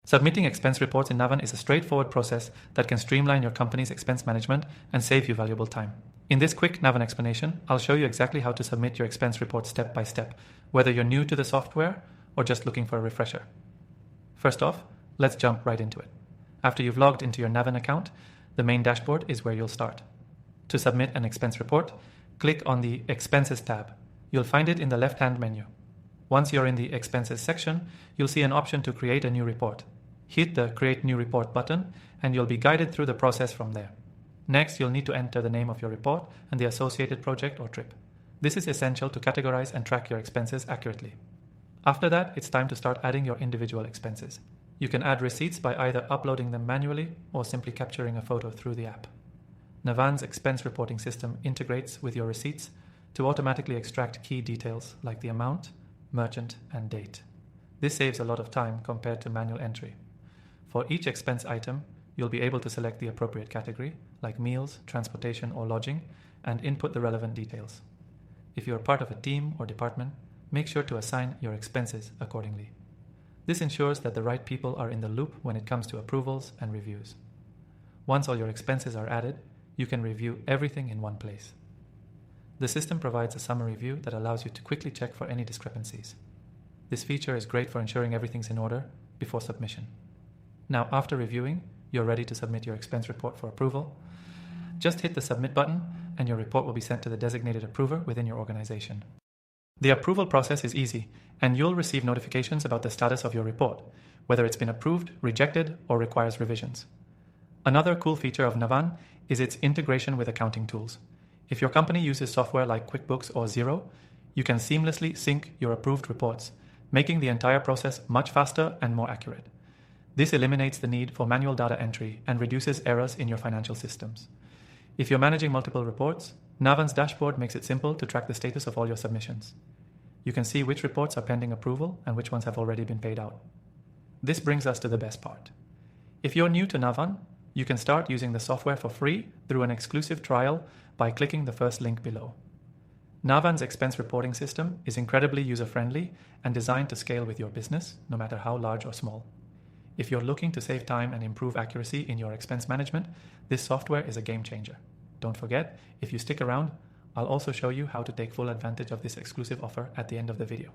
Submitting expense reports in Navan is a straightforward process that can streamline your company's expense management and save you valuable time. In this quick Navan explanation, I'll show you exactly how to submit your expense report step by step, whether you're new to the software or just looking for a refresher. First off, let's jump right into it. After you've logged into your Navan account, the main dashboard is where you'll start. To submit an expense report, click on the Expenses tab. You'll find it in the left-hand menu. Once you're in the Expenses section, you'll see an option to create a new report. Hit the Create New Report button and you'll be guided through the process from there. Next, you'll need to enter the name of your report and the associated project or trip. This is essential to categorize and track your expenses accurately. After that, it's time to start adding your individual expenses. You can add receipts by either uploading them manually or simply capturing a photo through the app. Navan's expense reporting system integrates with your receipts to automatically extract key details like the amount, merchant, and date. This saves a lot of time compared to manual entry. For each expense item, you'll be able to select the appropriate category, like meals, transportation, or lodging, and input the relevant details. If you're part of a team or department, make sure to assign your expenses accordingly. This ensures that the right people are in the loop when it comes to approvals and reviews. Once all your expenses are added, you can review everything in one place. The system provides a summary view that allows you to quickly check for any discrepancies. This feature is great for ensuring everything's in order before submission. Now, after reviewing, you're ready to submit your expense report for approval. Just hit the Submit button and your report will be sent to the designated approver within your organization. The approval process is easy, and you'll receive notifications about the status of your report, whether it's been approved, rejected, or requires revisions. Another cool feature of Navan is its integration with accounting tools. If your company uses software like QuickBooks or Xero, you can seamlessly sync your approved reports, making the entire process much faster and more accurate. This eliminates the need for manual data entry and reduces errors in your financial systems. If you're managing multiple reports, Navan's dashboard makes it simple to track the status of all your submissions. You can see which reports are pending approval and which ones have already been paid out. This brings us to the best part. If you're new to Navan, you can start using the software for free through an exclusive trial by clicking the first link below. Navan's expense reporting system is incredibly user-friendly and designed to scale with your business, no matter how large or small. If you're looking to save time and improve accuracy in your expense management, this software is a game changer. Don't forget, if you stick around, I'll also show you how to take full advantage of this exclusive offer at the end of the video.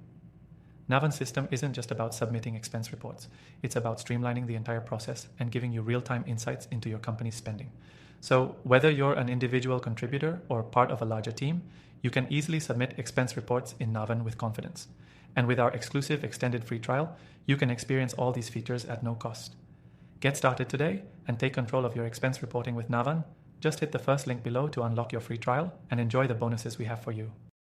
Navan's system isn't just about submitting expense reports. It's about streamlining the entire process and giving you real-time insights into your company's spending. So whether you're an individual contributor or part of a larger team, you can easily submit expense reports in Navan with confidence. And with our exclusive extended free trial, you can experience all these features at no cost. Get started today and take control of your expense reporting with Navan. Just hit the first link below to unlock your free trial and enjoy the bonuses we have for you.